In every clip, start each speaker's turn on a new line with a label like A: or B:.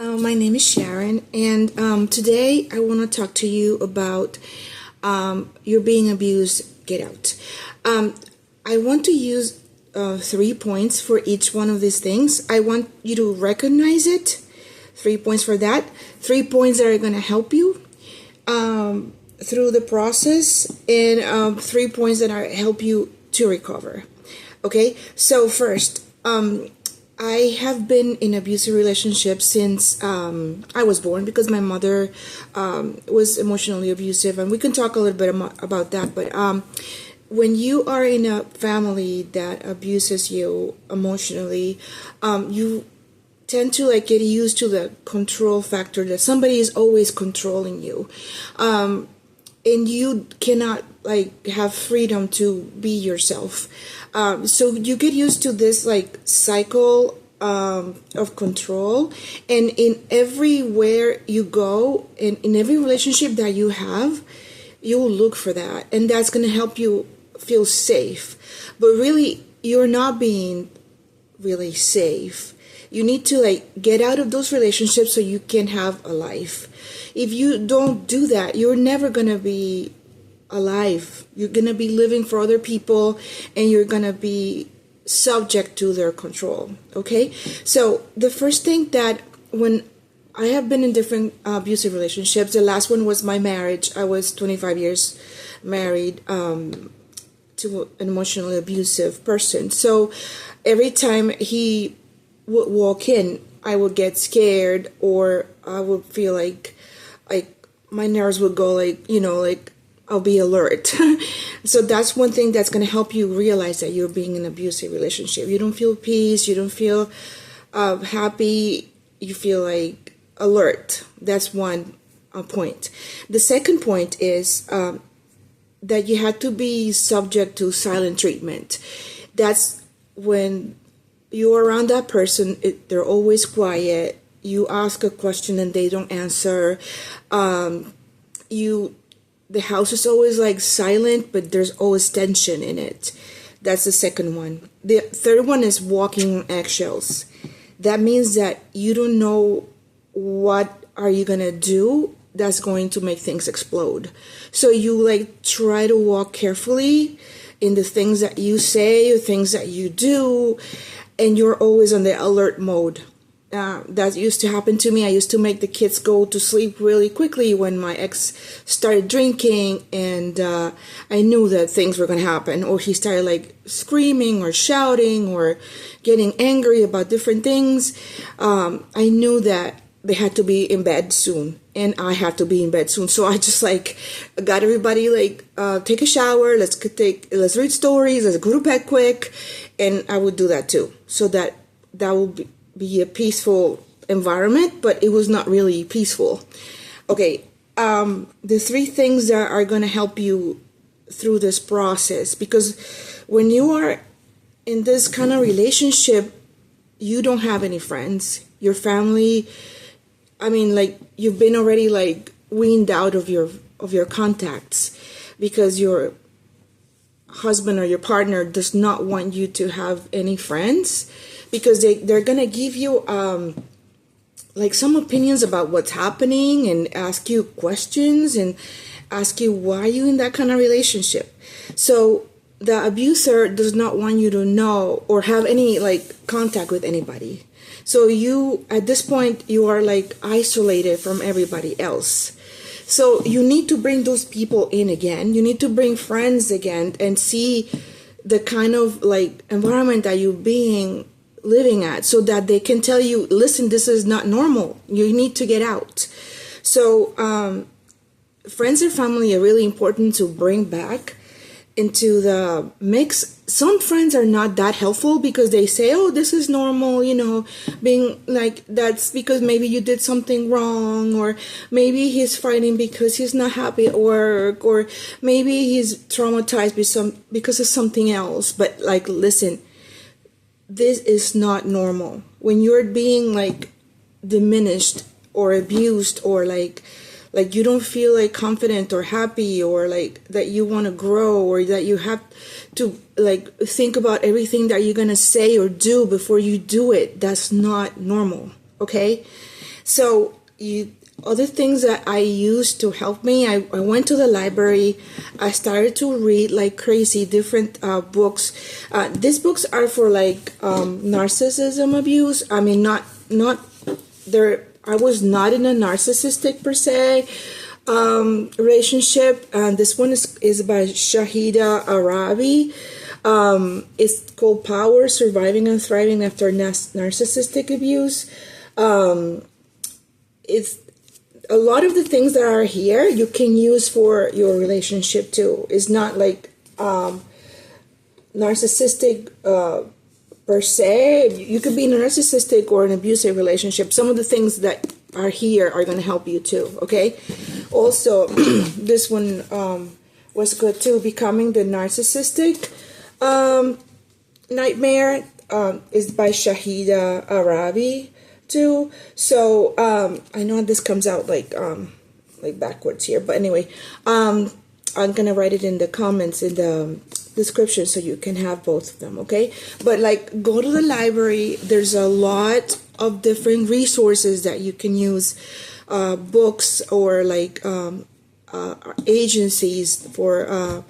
A: My name is Sharon, and today I want to talk to you about you're being abused, get out. I want to use 3 points for each one of these things. I want you to recognize it. 3 points for that. 3 points that are going to help you through the process, and 3 points that are help you to recover. Okay, so first, I have been in abusive relationships since I was born because my mother was emotionally abusive, and we can talk a little bit about that. But when you are in a family that abuses you emotionally, you tend to get used to the control factor that somebody is always controlling you, and you cannot have freedom to be yourself. So you get used to this cycle of control, and in everywhere you go, in every relationship that you have, you'll look for that, and that's going to help you feel safe. But really, you're not being really safe. You need to get out of those relationships so you can have a life. If you don't do that, you're never going to be alive. You're going to be living for other people, and you're going to be subject to their control. Okay? So the first thing that when I have been in different abusive relationships, the last one was my marriage. I was 25 years married to an emotionally abusive person. So every time he would walk in, I would get scared, or I would feel like my nerves would go I'll be alert. So that's one thing that's going to help you realize that you're being in an abusive relationship. You don't feel peace. You don't feel happy. You feel alert. That's one point. The second point is that you have to be subject to silent treatment. That's when you're around that person, they're always quiet. You ask a question and they don't answer. The house is always silent, but there's always tension in it. That's the second one. The third one is walking on eggshells. That means that you don't know what are you gonna do that's going to make things explode. So you try to walk carefully in the things that you say or things that you do, and you're always on the alert mode. That used to happen to me. I used to make the kids go to sleep really quickly when my ex started drinking, and I knew that things were going to happen, or he started screaming or shouting or getting angry about different things. I knew that they had to be in bed soon, and I had to be in bed soon. So I just got everybody take a shower. Let's read stories. Let's go to bed quick, and I would do that too, so that would be a peaceful environment, but it was not really peaceful. Okay, the three things that are going to help you through this process, because when you are in this kind of relationship, you don't have any friends. Your family, you've been already weaned out of your contacts, because your husband or your partner does not want you to have any friends, because they're gonna give you some opinions about what's happening, and ask you questions and ask you why you in that kind of relationship. So the abuser does not want you to know or have any contact with anybody. So you, at this point, you are isolated from everybody else. So you need to bring those people in again. You need to bring friends again and see the kind of environment that you're living at, so that they can tell you, listen, this is not normal. You need to get out. So friends and family are really important to bring back into the mix. Some friends are not that helpful, because they say, oh, this is normal, being that's because maybe you did something wrong, or maybe he's fighting because he's not happy at work, or maybe he's traumatized because of something else. But listen, this is not normal. When you're being diminished or abused, or you don't feel confident or happy, or that you want to grow, or that you have to think about everything that you're going to say or do before you do it, that's not normal. Okay? So other things that I used to help me, I went to the library. I started to read like crazy different books. These books are for like narcissism abuse. I mean, not there. I was not in a narcissistic per se relationship. And this one is by Shahida Arabi. It's called Power: Surviving and Thriving After Narcissistic Abuse. It's a lot of the things that are here you can use for your relationship too. It's not like narcissistic per se. You could be in a narcissistic or an abusive relationship. Some of the things that are here are going to help you too. Okay. Also, this one was good too. Becoming the Narcissistic Nightmare is by Shahida Arabi too. So I know this comes out like backwards here, but anyway, I'm gonna write it in the comments in the description so you can have both of them. Okay, but like go to the library. There's a lot of different resources that you can use, books or like agencies for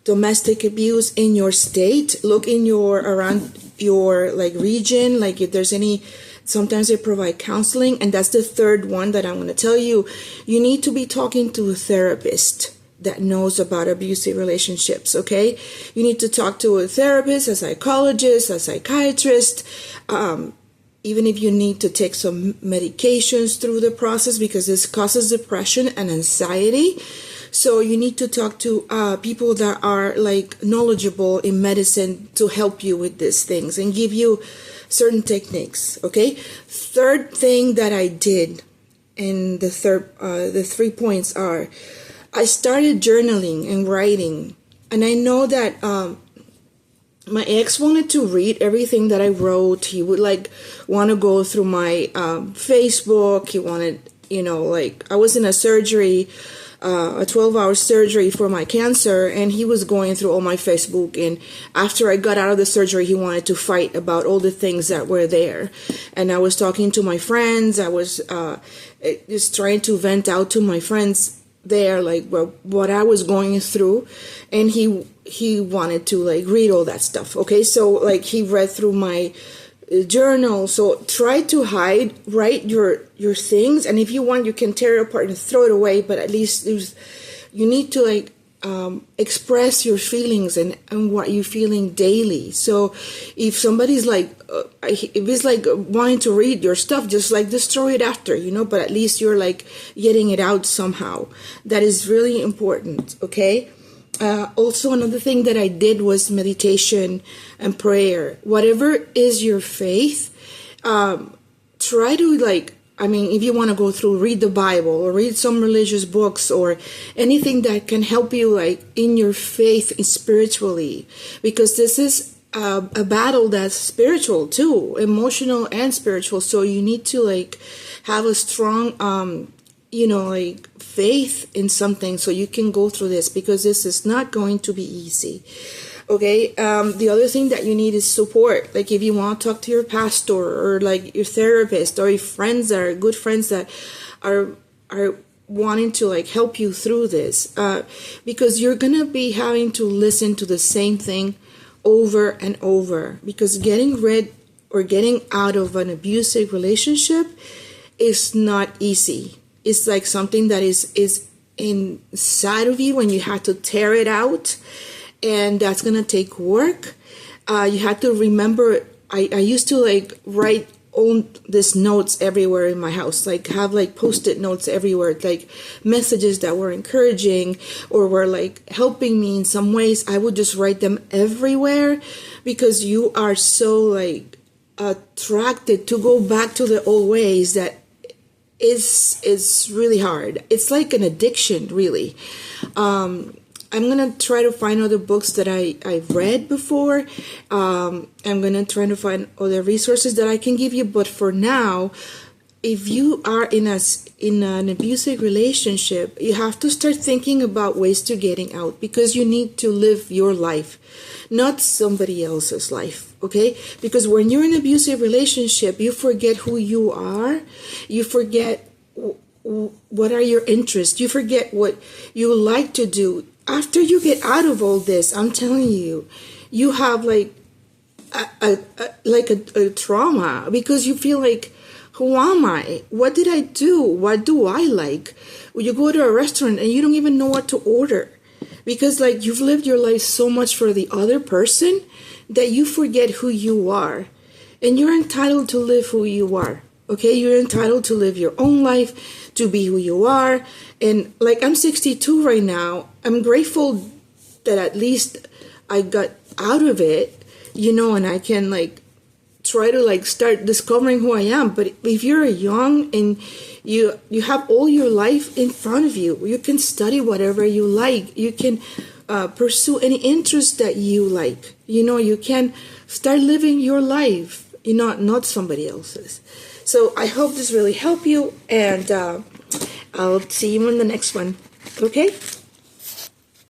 A: domestic abuse in your state. Look in your around your like region, like if there's any. Sometimes they provide counseling, and that's the third one that I'm going to tell you. You need to be talking to a therapist that knows about abusive relationships, okay? You need to talk to a therapist, a psychologist, a psychiatrist, even if you need to take some medications through the process, because this causes depression and anxiety. So you need to talk to people that are like knowledgeable in medicine to help you with these things and give you certain techniques. Okay. Third thing that I did, and the 3 points are, I started journaling and writing, and I know that my ex wanted to read everything that I wrote. He would like want to go through my Facebook. He wanted, like I was in a surgery. A 12-hour surgery for my cancer, and he was going through all my Facebook, and after I got out of the surgery he wanted to fight about all the things that were there. And I was talking to my friends. I was just trying to vent out to my friends there, like what I was going through, and he wanted to like read all that stuff. Okay, so like he read through my journal. So try to write your things, and if you want you can tear it apart and throw it away, but at least you need to like express your feelings and what you're feeling daily. So if somebody's like if it's like wanting to read your stuff, just like destroy it after, but at least you're like getting it out somehow. That is really important. Okay. Also, another thing that I did was meditation and prayer. Whatever is your faith, try to if you want to go through, read the Bible or read some religious books or anything that can help you like in your faith spiritually, because this is a battle that's spiritual too, emotional and spiritual. So you need to like have a strong, faith in something so you can go through this, because this is not going to be easy. Okay. The other thing that you need is support. Like if you want to talk to your pastor or like your therapist or your friends that are good friends that are wanting to like help you through this, because you're going to be having to listen to the same thing over and over, because getting rid or getting out of an abusive relationship is not easy. It's like something that is inside of you and you have to tear it out, and that's going to take work. You have to remember, I used to like write all these notes everywhere in my house, like have like post-it notes everywhere, like messages that were encouraging or were like helping me in some ways. I would just write them everywhere, because you are so like attracted to go back to the old ways that is really hard. It's like an addiction, really. I'm gonna try to find other books that I've read before. I'm gonna try to find other resources that I can give you, but for now, if you are in an abusive relationship, you have to start thinking about ways to getting out, because you need to live your life, not somebody else's life. Okay? Because when you're in an abusive relationship, you forget who you are. You forget what are your interests. You forget what you like to do. After you get out of all this, I'm telling you, you have like a trauma, because you feel like, who am I? What did I do? What do I like? You go to a restaurant and you don't even know what to order, because like you've lived your life so much for the other person that you forget who you are. And you're entitled to live who you are. Okay? You're entitled to live your own life, to be who you are. And like, I'm 62 right now. I'm grateful that at least I got out of it, and I can like try to like start discovering who I am. But if you're young and you have all your life in front of you, you can study whatever you like. You can pursue any interest that you like. You can start living your life, not somebody else's. So I hope this really helped you, and I'll see you in the next one. Okay?